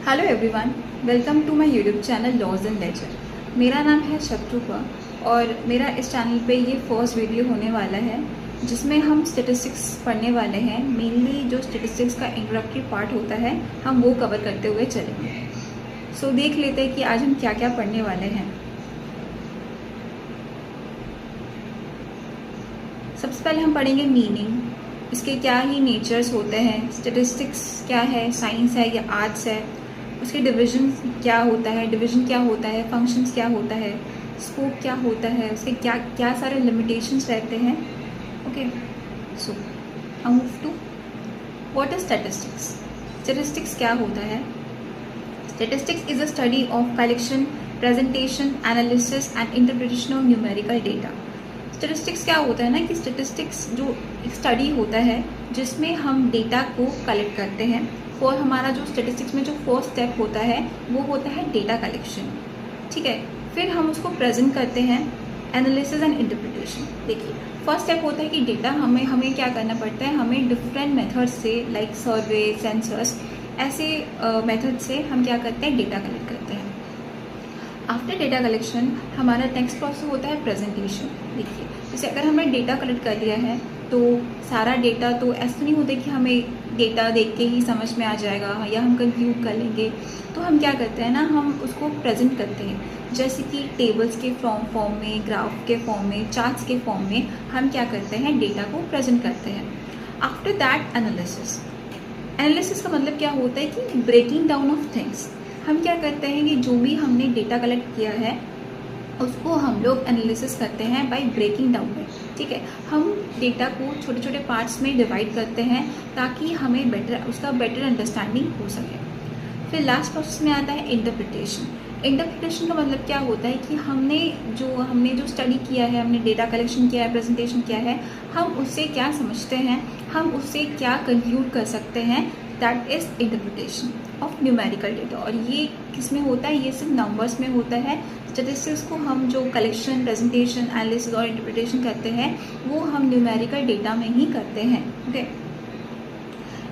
Hello everyone, welcome to my YouTube channel Laws and Ledger. मेरा नाम है शत्रुपा और मेरा इस चैनल पे ये फर्स्ट वीडियो होने वाला है जिसमें हम स्टैटिस्टिक्स पढ़ने वाले हैं। मेनली जो स्टैटिस्टिक्स का इंट्रोडक्टरी पार्ट होता है हम वो कवर करते हुए चलेंगे। सो देख लेते हैं कि आज हम क्या क्या पढ़ने वाले हैं। सबसे पहले हम पढ़ेंगे मीनिंग, इसके क्या ही नेचर्स होते हैं, स्टैटिस्टिक्स क्या है, साइंस है या आर्ट्स है, उसके डिवीजन क्या होता है, फंक्शंस क्या होता है, स्कोप क्या होता है, उसके क्या क्या सारे लिमिटेशंस रहते हैं। Okay, so I move to what is statistics. Statistics क्या होता है? Statistics is a study of collection, presentation, analysis and interpretation of numerical data. Statistics क्या होता है ना कि स्टैटिस्टिक्स जो एक स्टडी होता है जिसमें हम डेटा को कलेक्ट करते हैं। और हमारा जो स्टैटिस्टिक्स में जो फर्स्ट स्टेप होता है वो होता है डेटा कलेक्शन, ठीक है। फिर हम उसको प्रेजेंट करते हैं, एनालिसिस एंड इंटरप्रिटेशन। देखिए, फर्स्ट स्टेप होता है कि डेटा हमें क्या करना पड़ता है, हमें डिफरेंट मेथड से लाइक सर्वे, सेंसस, ऐसे मेथड से हम क्या करते हैं, डेटा कलेक्ट करते हैं। आफ्टर डेटा कलेक्शन हमारा नेक्स्ट प्रोसेस होता है प्रेजेंटेशन। देखिए, जैसे अगर हमने डेटा कलेक्ट कर लिया है तो सारा डेटा तो ऐसा नहीं होता कि हमें डेटा देख के ही समझ में आ जाएगा या हम कंक्लूड कर लेंगे। तो हम क्या करते हैं ना, हम उसको प्रेजेंट करते हैं, जैसे कि टेबल्स के फॉर्म में, ग्राफ के फॉर्म में, चार्ट्स के फॉर्म में हम क्या करते हैं, डेटा को प्रेजेंट करते हैं। After that analysis. एनालिसिस का मतलब क्या होता है कि ब्रेकिंग डाउन ऑफ थिंग्स। हम क्या करते हैं कि जो भी हमने डेटा कलेक्ट किया है उसको हम लोग एनालिसिस करते हैं बाय ब्रेकिंग डाउन में, ठीक है। हम डेटा को छोटे छोटे पार्ट्स में डिवाइड करते हैं ताकि हमें उसका बेटर अंडरस्टैंडिंग हो सके। फिर लास्ट प्रोसेस में आता है इंटरप्रिटेशन। इंटरप्रिटेशन का मतलब क्या होता है कि हमने जो स्टडी किया है, हमने डेटा कलेक्शन किया है, प्रेजेंटेशन किया है, हम उससे क्या समझते हैं, हम उससे क्या कंक्लूड कर सकते हैं, that is interpretation of numerical data. और ये किस में होता है, ये सिर्फ नंबर्स में होता है। स्टैटिस्टिक्स को हम जो कलेक्शन, प्रेजेंटेशन, एनालिसिस और इंटरप्रिटेशन करते हैं वो हम न्यूमेरिकल डेटा में ही करते हैं। Okay,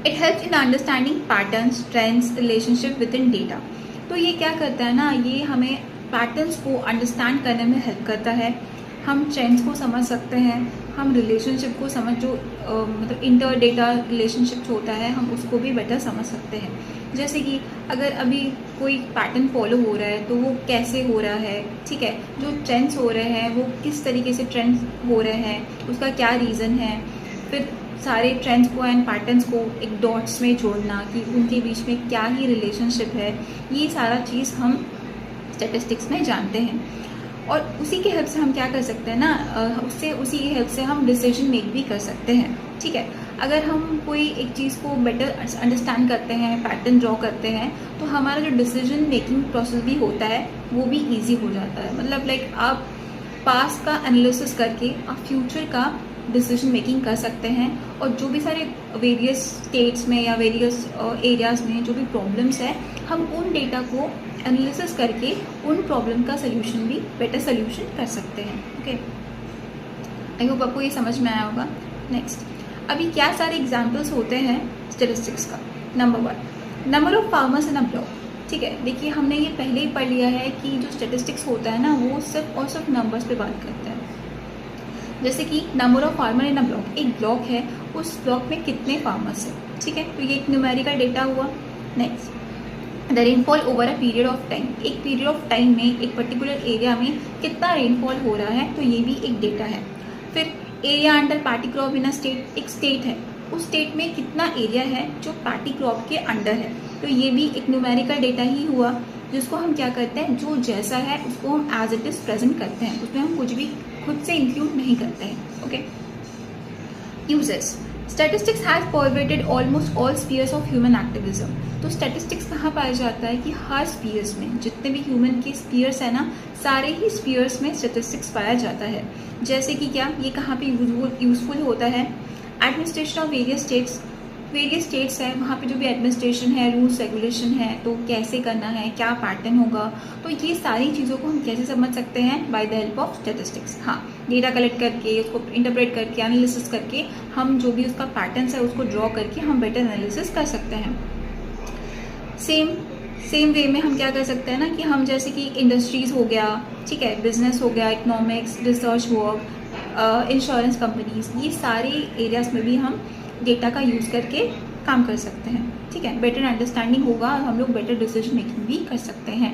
it helps in understanding patterns, trends, relationship with in data. तो ये क्या करता है ना, ये हमें पैटर्न्स को अंडरस्टैंड करने में हेल्प करता है। हम ट्रेंड्स को समझ सकते हैं, हम रिलेशनशिप को मतलब इंटर डेटा रिलेशनशिप होता है, हम उसको भी बेटर समझ सकते हैं। जैसे कि अगर अभी कोई पैटर्न फॉलो हो रहा है तो वो कैसे हो रहा है, ठीक है। जो ट्रेंड्स हो रहे हैं वो किस तरीके से ट्रेंड्स हो रहे हैं, उसका क्या रीज़न है। फिर सारे ट्रेंड्स को एंड पैटर्न्स को एक डॉट्स में जोड़ना कि उनके बीच में क्या ही रिलेशनशिप है, ये सारा चीज़ हम स्टैटिस्टिक्स में जानते हैं। और उसी के हेल्प से हम क्या कर सकते हैं ना, उसी के हेल्प से हम डिसीजन मेक भी कर सकते हैं, ठीक है। अगर हम कोई एक चीज़ को बेटर अंडरस्टैंड करते हैं, पैटर्न ड्रॉ करते हैं, तो हमारा जो डिसीजन मेकिंग प्रोसेस भी होता है वो भी ईजी हो जाता है। मतलब लाइक आप पास्ट का एनालिसिस करके आप फ्यूचर का डिसीजन मेकिंग कर सकते हैं। और जो भी सारे वेरियस स्टेट्स में या वेरियस एरियाज़ में जो भी प्रॉब्लम्स है, हम उन डेटा को एनालिसिस करके उन प्रॉब्लम का सोल्यूशन भी बेटर सोल्यूशन कर सकते हैं। ओके, आई होप आपको ये समझ में आया होगा। नेक्स्ट, अभी क्या सारे एग्जाम्पल्स होते हैं स्टैटिस्टिक्स का। Number 1, number of farmers in a block, ठीक है। देखिए, हमने ये पहले ही पढ़ लिया है कि जो स्टैटिस्टिक्स होता है ना वो सिर्फ और सिर्फ नंबर्स पे बात करता है। जैसे कि number of farmer in a block, एक ब्लॉक है, उस ब्लॉक में कितने फार्मर्स हैं, ठीक है। तो ये एक न्यूमेरिकल डेटा हुआ। Next, the rainfall over a period of time, एक पीरियड ऑफ टाइम में एक पर्टिकुलर एरिया में कितना रेनफॉल हो रहा है, तो ये भी एक डेटा है। फिर area under paddy crop in a state, एक स्टेट है, उस स्टेट में कितना एरिया है जो पैटी क्रॉप के अंडर है, तो ये भी एक न्यूमेरिकल डेटा ही हुआ, जिसको हम क्या करते हैं, जो जैसा है उसको हम एज इट इज़ प्रेजेंट करते हैं, उसमें हम कुछ भी खुद से इंक्लूड नहीं करते हैं। Okay, uses. Statistics has pervaded almost all spheres of human activism. तो स्टैटिस्टिक्स कहाँ पाया जाता है कि हर स्फीयर्स में, जितने भी ह्यूमन के स्फीयर्स है ना, सारे ही स्फीयर्स में स्टैटिस्टिक्स पाया जाता है। जैसे कि क्या, ये कहाँ पे यूजफुल होता है, एडमिनिस्ट्रेशन ऑफ वेरियस स्टेट्स है, वहाँ पे जो भी एडमिनिस्ट्रेशन है, रूल्स रेगुलेशन है, तो कैसे करना है, क्या पैटर्न होगा, तो ये सारी चीज़ों को हम कैसे समझ सकते हैं, by the help of statistics. हाँ, डेटा कलेक्ट करके, उसको इंटरप्रेट करके, एनालिसिस करके, हम जो भी उसका पैटर्न है उसको ड्रॉ करके हम बेटर एनालिसिस कर सकते हैं। सेम सेम वे में हम क्या कर सकते हैं ना कि हम जैसे कि इंडस्ट्रीज़ हो गया, ठीक है, बिजनेस हो गया, economics, research work, insurance companies, ये सारे एरियाज में भी हम डेटा का यूज़ करके काम कर सकते हैं, ठीक है। बेटर अंडरस्टैंडिंग होगा और हम लोग बेटर डिसीजन मेकिंग भी कर सकते हैं।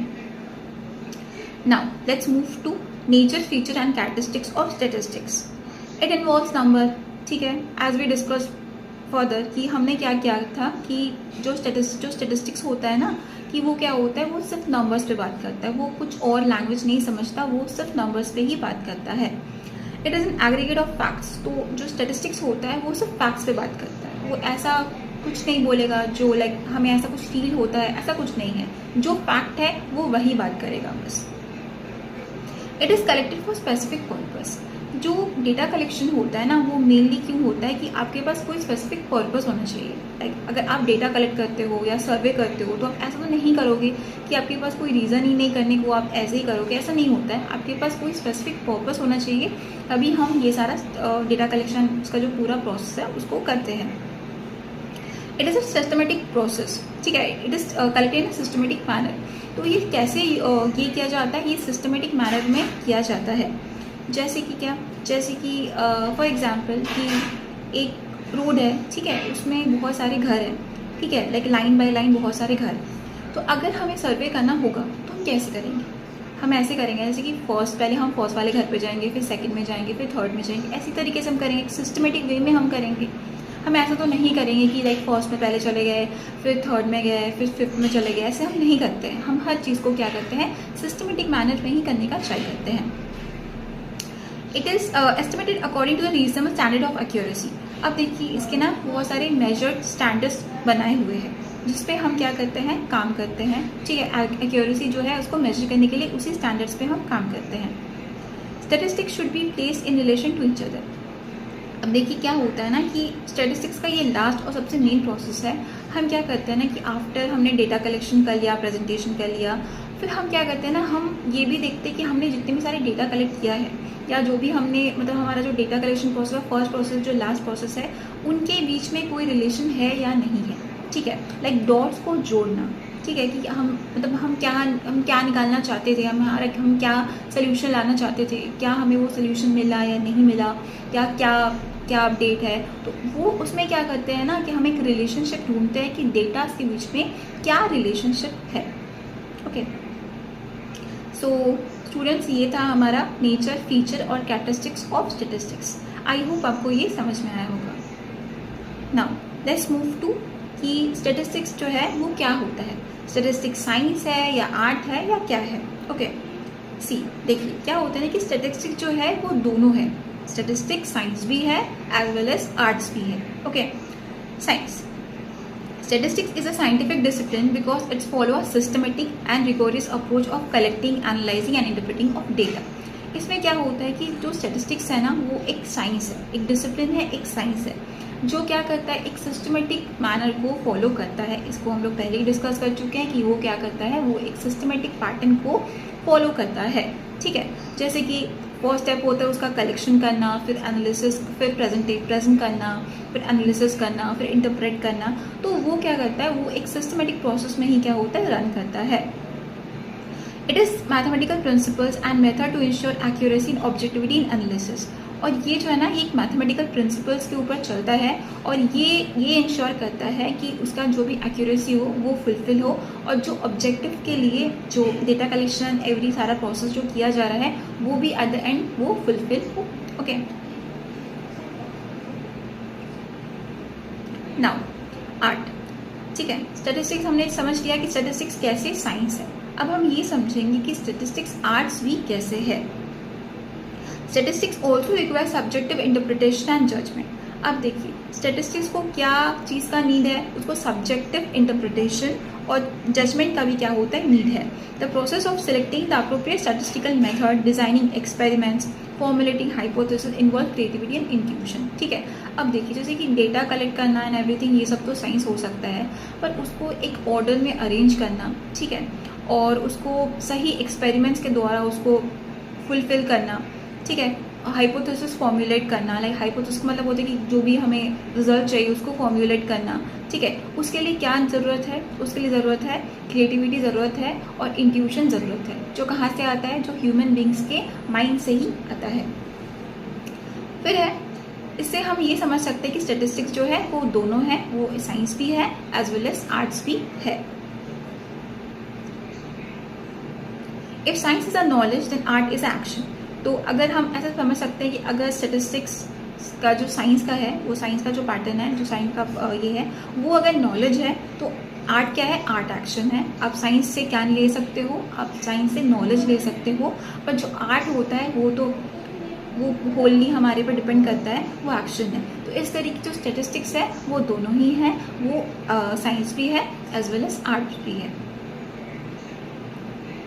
Now let's move to nature, feature and characteristics of statistics. It involves number, ठीक है, एज वी डिस्कस फर्दर कि हमने क्या किया था कि जो स्टेटिस्टिक्स होता है ना कि वो क्या होता है, वो सिर्फ नंबर्स पे बात करता है, वो कुछ और लैंग्वेज नहीं समझता, वो सिर्फ नंबर्स पे ही बात करता है। It is an aggregate of facts, तो जो स्टेटिस्टिक्स होता है वो सिर्फ फैक्ट्स पे बात करता है, वो ऐसा कुछ नहीं बोलेगा जो लाइक हमें ऐसा कुछ फील होता है, ऐसा कुछ नहीं है, जो फैक्ट है वो वही बात करेगा बस। It is collected for specific purpose. जो डेटा कलेक्शन होता है ना वो मेनली क्यों होता है कि आपके पास कोई स्पेसिफिक पर्पस होना चाहिए। लाइक अगर आप डेटा कलेक्ट करते हो या सर्वे करते हो तो आप ऐसा तो नहीं करोगे कि आपके पास कोई रीज़न ही नहीं करने को आप ऐसे ही करोगे, ऐसा नहीं होता है। आपके पास कोई स्पेसिफिक पर्पस होना चाहिए, तभी हम ये सारा डेटा कलेक्शन उसका जो पूरा प्रोसेस है उसको करते हैं। It is a systematic process, ठीक है, it is collected in systematic manner. तो ये कैसे ये किया जाता है, ये सिस्टमेटिक मैनर में किया जाता है। जैसे कि क्या, जैसे कि फॉर एग्जांपल कि एक रोड है, ठीक है, उसमें बहुत सारे घर हैं, ठीक है, लाइक लाइन बाय लाइन बहुत सारे घर। तो अगर हमें सर्वे करना होगा तो हम कैसे करेंगे, हम ऐसे करेंगे जैसे कि पहले हम फर्स्ट वाले घर पे जाएंगे, फिर सेकंड में जाएंगे, फिर थर्ड में जाएंगे, ऐसी तरीके से हम करेंगे, सिस्टमेटिक वे में हम करेंगे। हम ऐसा तो नहीं करेंगे कि लाइक फर्स्ट में पहले चले गए, फिर थर्ड में गए, फिर फिफ्थ में चले गए, ऐसे हम नहीं करते हैं। हम हर चीज़ को क्या करते हैं, सिस्टमेटिक मैनर में ही करने का ट्राई करते हैं। It is estimated according to the reasonable standard of accuracy. अब देखिए इसके ना बहुत सारे मेजर्ड स्टैंडर्ड्स बनाए हुए हैं जिसपे हम क्या करते हैं, काम करते हैं, ठीक है। एक्यूरेसी जो है उसको मेजर करने के लिए उसी स्टैंडर्ड्स पे हम काम करते हैं। Statistics should be placed in relation to each other. अब देखिए क्या होता है ना कि स्टैटिस्टिक्स का ये लास्ट और सबसे मेन प्रोसेस है। हम क्या करते हैं ना कि आफ्टर हमने डेटा कलेक्शन कर लिया, प्रेजेंटेशन कर लिया, फिर हम क्या करते हैं ना, हम ये भी देखते हैं कि हमने जितने भी सारे डेटा कलेक्ट किया है या जो भी हमने मतलब हमारा जो डेटा कलेक्शन प्रोसेस है, फर्स्ट प्रोसेस जो लास्ट प्रोसेस है, उनके बीच में कोई रिलेशन है या नहीं है, ठीक है। लाइक डॉट्स को जोड़ना, ठीक है, कि हम मतलब हम क्या निकालना चाहते थे, हम क्या सोल्यूशन लाना चाहते थे, क्या हमें वो सोल्यूशन मिला या नहीं मिला, क्या अपडेट है। तो वो उसमें क्या करते हैं ना कि हम एक रिलेशनशिप ढूंढते हैं कि डेटा के बीच में क्या रिलेशनशिप है। ओके, सो स्टूडेंट्स ये था हमारा नेचर, फीचर और characteristics of statistics. I hope आपको ये समझ में आया होगा। नाउ लेट्स मूव टू कि स्टैटिस्टिक्स जो है वो क्या होता है। स्टैटिस्टिक्स साइंस है या आर्ट है या क्या है। ओके सी, देखिए क्या होता है ना कि स्टैटिस्टिक्स जो है वो दोनों है, स्टैटिस्टिक्स साइंस भी है एज वेल एज आर्ट्स भी है। Okay, science Statistics is a scientific discipline because it follows a systematic and rigorous approach of collecting, analyzing and interpreting of data. इसमें क्या होता है कि जो स्टैटिस्टिक्स है ना वो एक साइंस है, एक डिसिप्लिन है, एक साइंस है जो क्या करता है, एक सिस्टमेटिक मैनर को फॉलो करता है। इसको हम लोग पहले ही डिस्कस कर चुके हैं कि वो क्या करता है, वो एक सिस्टमेटिक पैटर्न को फॉलो करता है, ठीक है। जैसे कि फर्स्ट स्टेप होता है उसका कलेक्शन करना, फिर एनालिसिस, फिर प्रेजेंट करना, फिर एनालिसिस करना, फिर इंटरप्रेट करना। तो वो क्या करता है, वो एक सिस्टमेटिक प्रोसेस में ही क्या होता है, रन करता है। It is mathematical principles and method to ensure accuracy and objectivity in analysis. और ये जो है ना ये एक मैथमेटिकल प्रिंसिपल्स के ऊपर चलता है और ये इंश्योर करता है कि उसका जो भी एक्यूरेसी हो वो फुलफिल हो और जो ऑब्जेक्टिव के लिए जो डेटा कलेक्शन एवरी सारा प्रोसेस जो किया जा रहा है वो भी एट द एंड वो फुलफिल हो। ओके, नाउ आर्ट, ठीक है। स्टैटिस्टिक्स हमने समझ लिया कि स्टैटिस्टिक्स कैसे साइंस है। अब हम ये समझेंगे कि स्टैटिस्टिक्स आर्ट्स भी कैसे है। Statistics also require subjective interpretation and judgement. अब देखिए स्टैटिस्टिक्स को क्या चीज़ का नीड है, उसको सब्जेक्टिव इंटरप्रिटेशन और जजमेंट का भी क्या होता है, नीड है। The process of selecting the appropriate statistical method, designing experiments, formulating hypothesis involve creativity and intuition, ठीक है। अब देखिए जैसे कि डेटा कलेक्ट करना एंड एवरीथिंग ये सब तो साइंस हो सकता है, पर उसको एक ऑर्डर में अरेंज करना, ठीक है, और उसको सही एक्सपेरिमेंट्स के द्वारा उसको फुलफिल करना, ठीक है, हाइपोथेसिस फॉर्मुलेट करना, लाइक हाइपोथेसिस मतलब होता है कि जो भी हमें रिजल्ट चाहिए उसको फॉर्मुलेट करना, ठीक है। उसके लिए क्या ज़रूरत है? उसके लिए ज़रूरत है क्रिएटिविटी, ज़रूरत है और इंट्यूशन ज़रूरत है, जो कहाँ से आता है? जो ह्यूमन बींग्स के माइंड से ही आता है। फिर है, इससे हम ये समझ सकते हैं कि स्टैटिस्टिक्स जो है वो दोनों है, वो साइंस भी है एज वेल एज आर्ट्स भी है। If science is a knowledge then art is action. तो अगर हम ऐसा समझ सकते हैं कि अगर स्टैटिस्टिक्स का जो साइंस का है, वो साइंस का जो पैटर्न है, जो साइंस का ये है, वो अगर नॉलेज है तो आर्ट क्या है? आर्ट एक्शन है। आप साइंस से क्या ले सकते हो? आप साइंस से नॉलेज ले सकते हो, पर जो आर्ट होता है वो होलली हमारे पर डिपेंड करता है, वो एक्शन है। तो इस तरीके जो स्टैटिस्टिक्स है वो दोनों ही है, वो साइंस भी है एज वेल एज आर्ट भी है।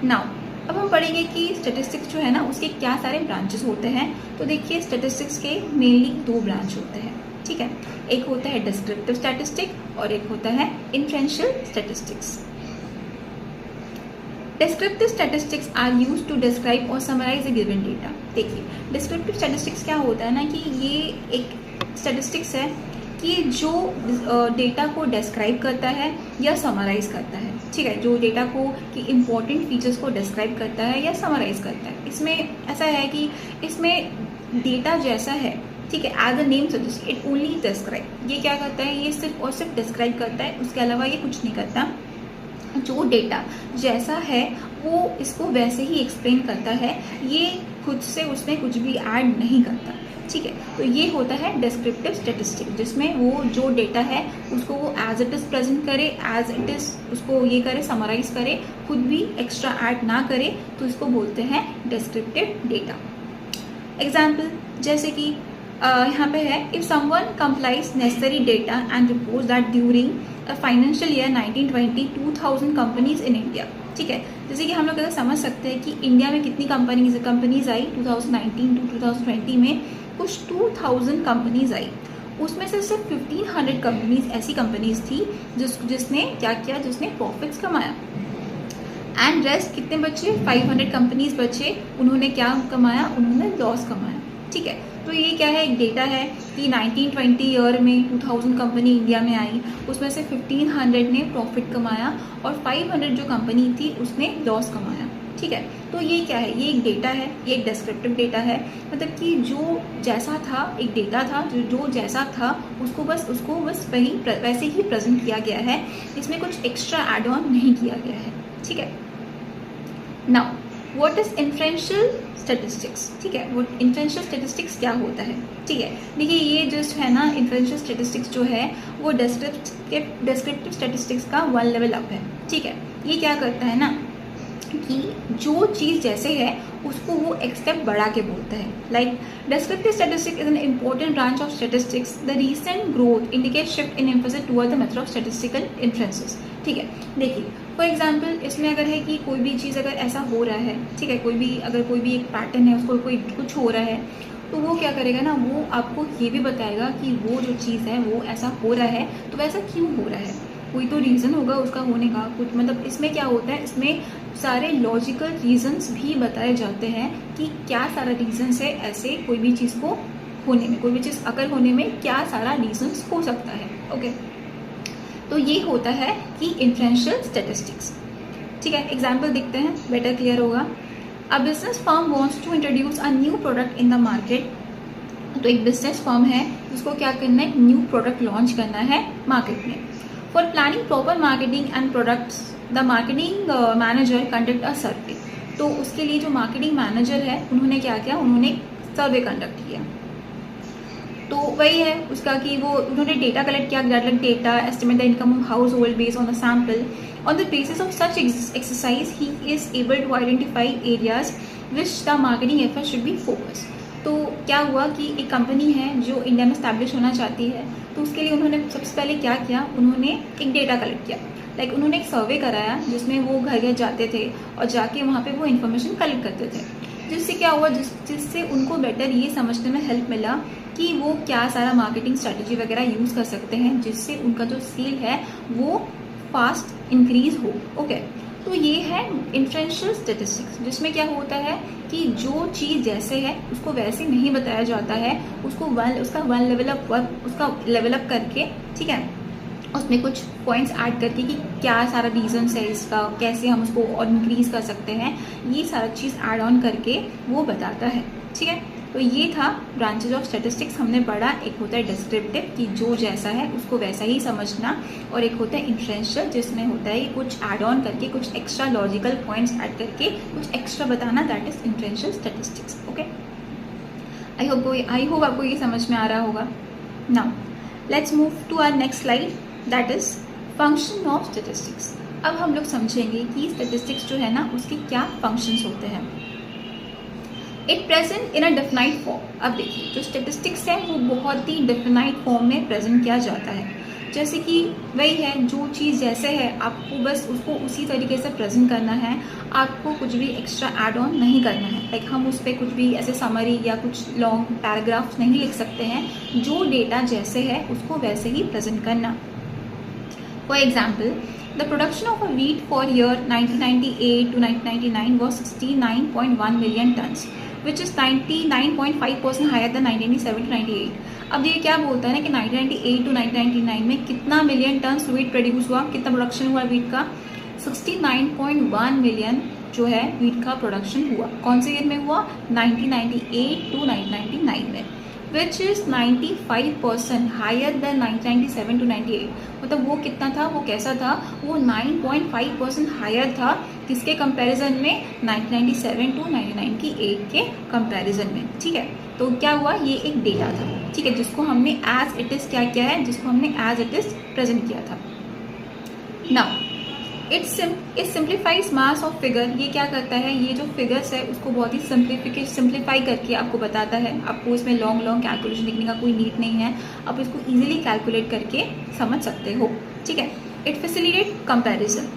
नाउ अब हम पढ़ेंगे कि स्टैटिस्टिक्स जो है ना उसके क्या सारे ब्रांचेस होते हैं। तो देखिए स्टैटिस्टिक्स के मेनली 2 ब्रांच होते हैं, ठीक है। एक होता है डिस्क्रिप्टिव स्टैटिस्टिक और एक होता है inferential statistics. Descriptive statistics are used to describe और समराइज अ गिवन डेटा। देखिए डिस्क्रिप्टिव स्टैटिस्टिक्स क्या होता है ना कि ये एक स्टैटिस्टिक्स है कि जो डेटा को डिस्क्राइब करता है या समराइज करता है, ठीक है। जो डेटा को कि इम्पोर्टेंट फीचर्स को डिस्क्राइब करता है या समराइज करता है। इसमें ऐसा है कि इसमें डेटा जैसा है, ठीक है, as a name suggest it only describe. ये क्या करता है? ये सिर्फ और सिर्फ डिस्क्राइब करता है, उसके अलावा ये कुछ नहीं करता। जो डेटा जैसा है वो इसको वैसे ही एक्सप्लेन करता है, ये खुद से उसमें कुछ भी ऐड नहीं करता, ठीक है। तो ये होता है डिस्क्रिप्टिव स्टैटिस्टिक, जिसमें वो जो डेटा है उसको वो एज इट इज़ प्रेजेंट करे, एज इट इज़ उसको ये करे, समराइज करे, खुद भी एक्स्ट्रा ऐड ना करे, तो इसको बोलते हैं डिस्क्रिप्टिव डेटा। एग्जाम्पल जैसे कि यहाँ पे है, if someone complies necessary data and report that during financial year 1920 2000 companies in India, ठीक है। जैसे कि हम लोग अगर समझ सकते हैं कि इंडिया में कितनी कंपनीज आई 2019 टू 2020 में, कुछ 2000 कंपनीज आई। उसमें से सिर्फ 1500 कंपनीज ऐसी कंपनीज थी जिसने क्या किया? जिसने प्रॉफिट्स कमाया। एंड रेस्ट कितने बचे? 500 कंपनीज बचे, उन्होंने क्या कमाया? उन्होंने लॉस कमाया, ठीक है। तो ये क्या है? एक डेटा है कि 1920 ईयर में 2000 कंपनी इंडिया में आई, उसमें से 1500 ने प्रॉफिट कमाया और 500 जो कंपनी थी उसने लॉस कमाया, ठीक है। तो ये क्या है? ये एक डेटा है, ये एक डिस्क्रिप्टिव डेटा है। मतलब कि जो जैसा था एक डेटा था, जो जैसा था उसको बस वैसे ही प्रेजेंट किया गया है, इसमें कुछ एक्स्ट्रा एड ऑन नहीं किया गया है, ठीक है। Now what is inferential statistics, ठीक है। वो इन्फ्रेंशियल स्टैटिस्टिक्स क्या होता है, ठीक है। देखिए ये जस्ट है ना, इन्फ्रेंशियल स्टैटिस्टिक्स जो है वो डिस्क्रिप्टिव स्टैटिस्टिक्स का 1 लेवल अप है, ठीक है। ये क्या करता है ना कि जो चीज़ जैसे है उसको वो एक स्टेप बढ़ा के बोलता है। Like descriptive statistics is an important branch of statistics. The recent growth indicate shift in emphasis toward the method of statistical inferences, ठीक है। देखिए फॉर एग्जाम्पल इसमें अगर है कि कोई भी चीज़ अगर ऐसा हो रहा है, ठीक है, कोई भी एक पैटर्न है, उसको कोई कुछ हो रहा है, तो वो क्या करेगा ना, वो आपको ये भी बताएगा कि वो जो चीज़ है वो ऐसा हो रहा है, तो वैसा क्यों हो रहा है, कोई तो रीज़न होगा उसका होने का कुछ। मतलब इसमें क्या होता है, इसमें सारे लॉजिकल रीजंस भी बताए जाते हैं कि क्या सारा रीजंस है ऐसे कोई भी चीज़ को होने में, कोई भी चीज़ अगर होने में क्या सारा रीजंस हो सकता है, ओके। तो ये होता है कि इन्फ्रेंशियल स्टैटिस्टिक्स, ठीक है। एग्जाम्पल देखते हैं, बेटर क्लियर होगा। A business firm wants to introduce a new product in the market. तो एक बिजनेस फर्म है जिसको क्या करना है, न्यू प्रोडक्ट लॉन्च करना है मार्केट में। For planning proper marketing and products the marketing manager conduct a survey. तो उसके लिए जो मार्केटिंग मैनेजर है उन्होंने क्या किया, उन्होंने सर्वे कंडक्ट किया। तो वही है उसका कि वो उन्होंने डेटा कलेक्ट किया, data estimate the income of household based on the sample. On the basis of such exercise he is able to identify areas which the marketing effort should be focus. तो क्या हुआ कि एक company है जो India में establish होना चाहती है, तो उसके लिए उन्होंने सबसे पहले क्या किया, उन्होंने एक डेटा कलेक्ट किया। लाइक उन्होंने एक सर्वे कराया जिसमें वो घर घर जाते थे और जाके वहाँ पे वो इन्फॉर्मेशन कलेक्ट करते थे, जिससे क्या हुआ, जिससे उनको बेटर ये समझने में हेल्प मिला कि वो क्या सारा मार्केटिंग स्ट्रैटेजी वगैरह यूज़ कर सकते हैं जिससे उनका जो सेल है वो फास्ट इंक्रीज हो, ओके। तो ये है इन्फ्रेंशियल स्टैटिस्टिक्स, जिसमें क्या होता है कि जो चीज़ जैसे है उसको वैसे नहीं बताया जाता है, उसका वन लेवल अप करके, ठीक है, उसमें कुछ पॉइंट्स ऐड करके कि क्या सारा रीजंस है इसका, कैसे हम उसको और इंक्रीज कर सकते हैं, ये सारा चीज़ ऐड ऑन करके वो बताता है, ठीक है। तो ये था ब्रांचेज ऑफ स्टैटिस्टिक्स। हमने पढ़ा, एक होता है डिस्क्रिप्टिव कि जो जैसा है उसको वैसा ही समझना, और एक होता है इन्फ्रेंशियल जिसमें होता है कुछ ऐड ऑन करके, कुछ एक्स्ट्रा लॉजिकल पॉइंट्स ऐड करके कुछ एक्स्ट्रा बताना, that is inferential statistics. Okay, I hope आपको ये समझ में आ रहा होगा। Now let's move to our next slide, that is function of statistics. अब हम लोग समझेंगे कि स्टैटिस्टिक्स जो है ना उसके क्या फंक्शंस होते हैं। It present in a definite form. अब देखिए, जो स्टैटिस्टिक्स है वो बहुत ही डेफिनाइट फॉर्म में प्रेजेंट किया जाता है। जैसे कि वही है, जो चीज़ जैसे है आपको बस उसको उसी तरीके से प्रेजेंट करना है, आपको कुछ भी एक्स्ट्रा ऐड ऑन नहीं करना है। लाइक हम उस पर कुछ भी ऐसे समरी या कुछ लॉन्ग पैराग्राफ्स नहीं लिख सकते हैं, जो डेटा जैसे है उसको वैसे ही प्रेजेंट करना। For example, the production of a wheat for year 1998 to 1999 was 69.1 million tons, which is 99.5% higher than 1997 to 98। अब ये क्या बोलता है ना कि 1998 to 1999 में कितना मिलियन टन व्हीट प्रोड्यूस हुआ, कितना प्रोडक्शन हुआ व्हीट का, 69.1 मिलियन जो है व्हीट का प्रोडक्शन हुआ। कौन से ईयर में हुआ, 1998 टू 1999 में, which is 95% higher than 1997 to 98। मतलब वो कितना था, वो कैसा था, वो 9.5% हायर था किसके कंपैरिजन में, 1997 टू 99 की एज के कंपैरिजन में, ठीक है। तो क्या हुआ, ये एक डेटा था, ठीक है, जिसको हमने एज इट इज़ क्या किया है, जिसको हमने एज इट इज़ प्रेजेंट किया था। Now it simplifies mass of figure. ये क्या करता है, ये जो फिगर्स है उसको बहुत ही सिंप्लीफाई करके आपको बताता है। आपको इसमें लॉन्ग कैलकुलेशन लिखने का कोई नीड नहीं है, आप इसको इजीली कैलकुलेट करके समझ सकते हो, ठीक है। It facilitate comparison.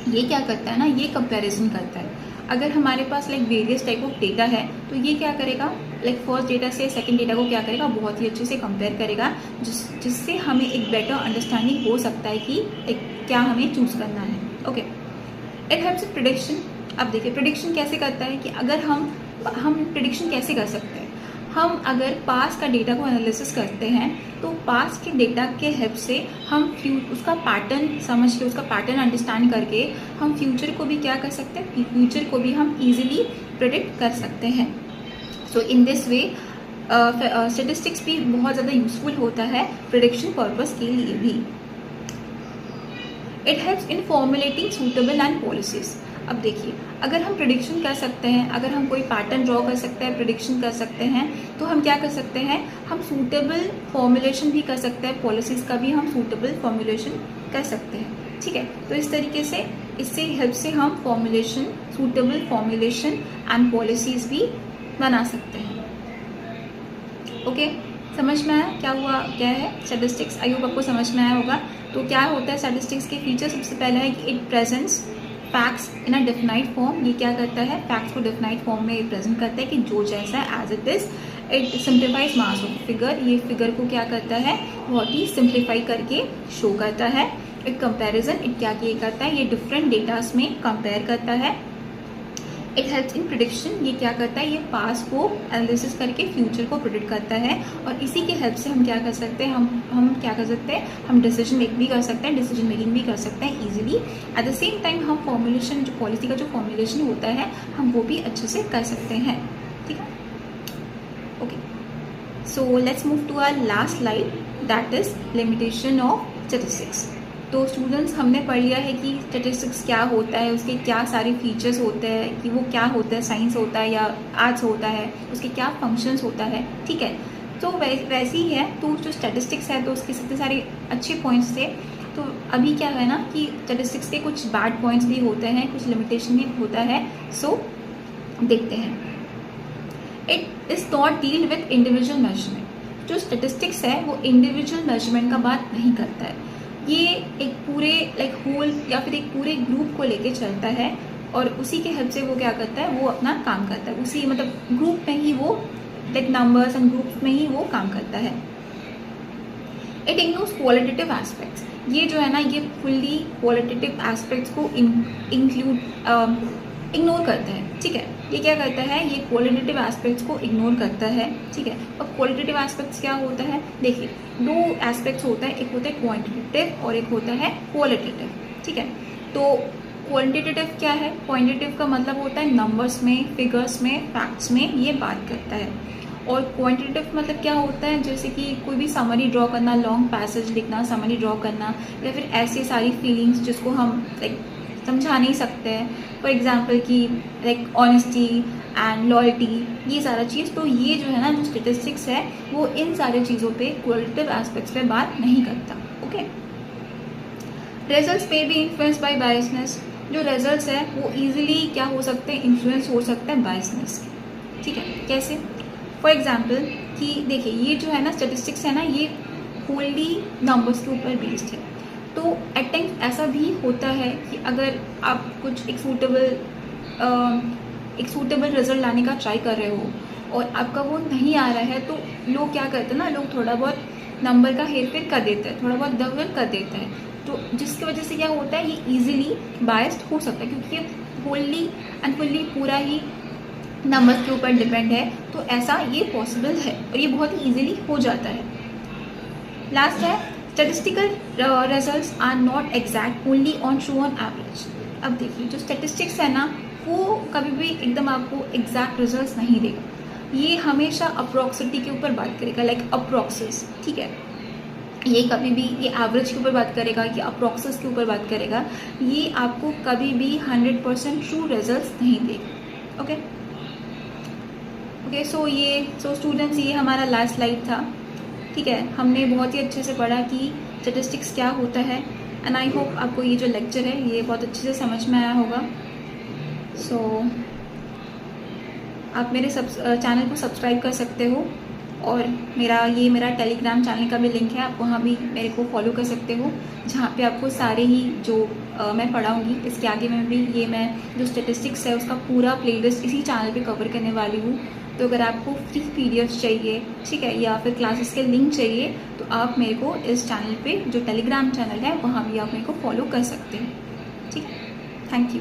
ये क्या करता है ना, ये कंपैरिजन करता है। अगर हमारे पास like various type of data है तो ये क्या करेगा, लाइक फर्स्ट डेटा से सेकंड डेटा को क्या करेगा, बहुत ही अच्छे से कंपेयर करेगा, जिससे हमें एक बेटर अंडरस्टैंडिंग हो सकता है कि एक क्या हमें चूज करना है। Okay, it helps in prediction. अब देखिए प्रिडिक्शन कैसे करता है कि अगर हम प्रिडिक्शन कैसे कर सकते हैं, हम अगर पास का डेटा को एनालिसिस करते हैं तो पास के डेटा के हेल्प से हम उसका पैटर्न समझ के, उसका पैटर्न अंडरस्टैंड करके हम फ्यूचर को भी क्या कर सकते हैं, फ्यूचर को भी हम इजीली प्रिडिक्ट कर सकते हैं। सो इन दिस वे स्टैटिस्टिक्स भी बहुत ज़्यादा यूजफुल होता है प्रिडिक्शन पर्पस के लिए भी। It helps in formulating suitable and policies. अब देखिए, अगर हम प्रिडिक्शन कर सकते हैं, अगर हम कोई पैटर्न ड्रॉ कर सकते हैं, प्रिडिक्शन कर सकते हैं, तो हम क्या कर सकते हैं, हम सूटेबल फॉर्मुलेशन भी कर सकते हैं, पॉलिसीज़ का भी हम सूटेबल फॉर्मुलेशन कर सकते हैं, ठीक है। तो इस तरीके से इससे हेल्प से हम formulation, suitable formulation and policies भी बना सकते हैं। ओके, समझ में आया क्या हुआ, क्या है स्टैटिस्टिक्स। आई होप आपको समझ में आया होगा। तो क्या होता है स्टैटिस्टिक्स के फीचर, सबसे पहला है कि it presents facts in a definite form. ये क्या करता है, फैक्ट्स को डेफिनाइट फॉर्म में प्रेजेंट करता है कि जो जैसा है as it is. It simplifies mass of figure. ये फिगर को क्या करता है, बहुत ही सिंप्लीफाई करके शो करता है। इट कंपैरिजन, इट क्या किया करता है, ये डिफरेंट डेटास में कंपेयर करता है। It helps in prediction. ये क्या करता है, ये पास को एनालिसिस करके फ्यूचर को प्रिडिक्ट करता है, और इसी के हेल्प से हम क्या कर सकते हैं, हम क्या कर सकते हैं, हम डिसीजन मेक भी कर सकते हैं, डिसीजन मेकिंग भी कर सकते हैं easily. At the same time हम फॉर्मुलेशन, जो पॉलिसी का जो फॉर्मुलेशन होता है, हम वो भी अच्छे से कर सकते हैं, ठीक है। Okay, so let's move to our last slide, that is limitation of statistics. तो स्टूडेंट्स, हमने पढ़ लिया है कि स्टैटिस्टिक्स क्या होता है, उसके क्या सारे फीचर्स होते हैं, कि वो क्या होता है, साइंस होता है या आर्ट्स होता है, उसके क्या फंक्शंस होता है, ठीक है। तो वैसे ही है, तो जो स्टैटिस्टिक्स है तो उसके कितने सारे अच्छे पॉइंट्स थे। तो अभी क्या है ना कि स्टैटिस्टिक्स के कुछ बैड पॉइंट्स भी होते हैं, कुछ लिमिटेशन भी होता है। सो देखते हैं। It is not deal with individual measurement. जो स्टैटिस्टिक्स है वो इंडिविजुअल मेजरमेंट का बात नहीं करता है, ये एक पूरे लाइक होल या फिर एक पूरे ग्रुप को लेके चलता है, और उसी के हेल्प से वो क्या करता है, वो अपना काम करता है, उसी मतलब ग्रुप में ही वो लाइक नंबर्स एंड ग्रुप्स में ही वो काम करता है। It ignores qualitative aspects. ये जो है ना, ये फुल्ली क्वालिटेटिव एस्पेक्ट्स को इग्नोर करता है, ठीक है। ये क्या करता है, ये क्वालिटेटिव एस्पेक्ट्स को इग्नोर करता है, ठीक है। और क्वालिटेटिव एस्पेक्ट्स क्या होता है, देखिए दो एस्पेक्ट्स होता है, एक होता है क्वांटिटेटिव और एक होता है क्वालिटेटिव, ठीक है। तो क्वांटिटेटिव क्या है, क्वांटिटेटिव का मतलब होता है नंबर्स में, फिगर्स में, फैक्ट्स में ये बात करता है। और क्वांटिटेटिव मतलब क्या होता है, जैसे कि कोई भी समरी ड्रॉ करना, लॉन्ग पैसेज लिखना, समरी ड्रॉ करना, या फिर ऐसी सारी फीलिंग्स जिसको हम लाइक समझा नहीं सकते हैं, फॉर एग्जाम्पल कि लाइक ऑनेस्टी एंड लॉयल्टी, ये सारा चीज़। तो ये जो है ना, जो स्टेटिस्टिक्स है वो इन सारी चीज़ों पे, क्वालिटेटिव एस्पेक्ट्स पे बात नहीं करता, ओके। रिजल्ट्स पे भी इन्फ्लुएंस बाय बायसनेस। जो रिजल्ट्स है वो इजीली क्या हो सकते हैं, इन्फ्लुएंस हो सकता है बायसनेस के, ठीक है। कैसे, फॉर एग्जाम्पल कि देखिए ये जो है ना स्टेटिस्टिक्स है ना, ये होली नंबर्स के ऊपर बेस्ड है। तो एट टाइम्स ऐसा भी होता है कि अगर आप कुछ एक सूटेबल रिजल्ट लाने का ट्राई कर रहे हो और आपका वो नहीं आ रहा है, तो लोग क्या करते हैं ना, लोग थोड़ा बहुत नंबर का हेरफेर कर देते हैं, थोड़ा बहुत दखल कर देते हैं। तो जिसकी वजह से क्या होता है, ये ईजिली बायस्ड हो सकता है, क्योंकि ये होली एंड फुल्ली पूरा ही नंबर्स के ऊपर डिपेंड है। तो ऐसा ये पॉसिबल है और ये बहुत ही ईजिली हो जाता है। लास्ट है, statistical results are not exact, only on true on average. अब देखिए जो स्टेटिस्टिक्स है ना, वो कभी भी एकदम आपको एग्जैक्ट रिजल्ट्स नहीं देगा, ये हमेशा अप्रॉक्सिमिटी के ऊपर बात करेगा, लाइक अप्रॉक्सिस, ठीक है। ये कभी भी ये एवरेज के ऊपर बात करेगा कि अप्रॉक्सिस के ऊपर बात करेगा, ये आपको कभी भी 100% ट्रू रिजल्ट्स नहीं देगा, ओके। ओके, सो स्टूडेंट्स, ये हमारा लास्ट स्लाइड था, ठीक है। हमने बहुत ही अच्छे से पढ़ा कि स्टेटिस्टिक्स क्या होता है, एंड आई होप आपको ये जो लेक्चर है ये बहुत अच्छे से समझ में आया होगा। सो आप मेरे चैनल को सब्सक्राइब कर सकते हो, और मेरा टेलीग्राम चैनल का भी लिंक है, आप वहाँ भी मेरे को फॉलो कर सकते हो, जहाँ पे आपको सारे ही जो मैं पढ़ाऊँगी, इसके आगे में भी ये मैं जो स्टेटिस्टिक्स है उसका पूरा प्लेलिस्ट इसी चैनल पे कवर करने वाली हूँ। तो अगर आपको फ्री पीडीएफ चाहिए, ठीक है, या फिर क्लासेस के लिंक चाहिए, तो आप मेरे को इस चैनल पे जो टेलीग्राम चैनल है वहाँ भी आप मेरे को फॉलो कर सकते हैं, ठीक है। Thank you.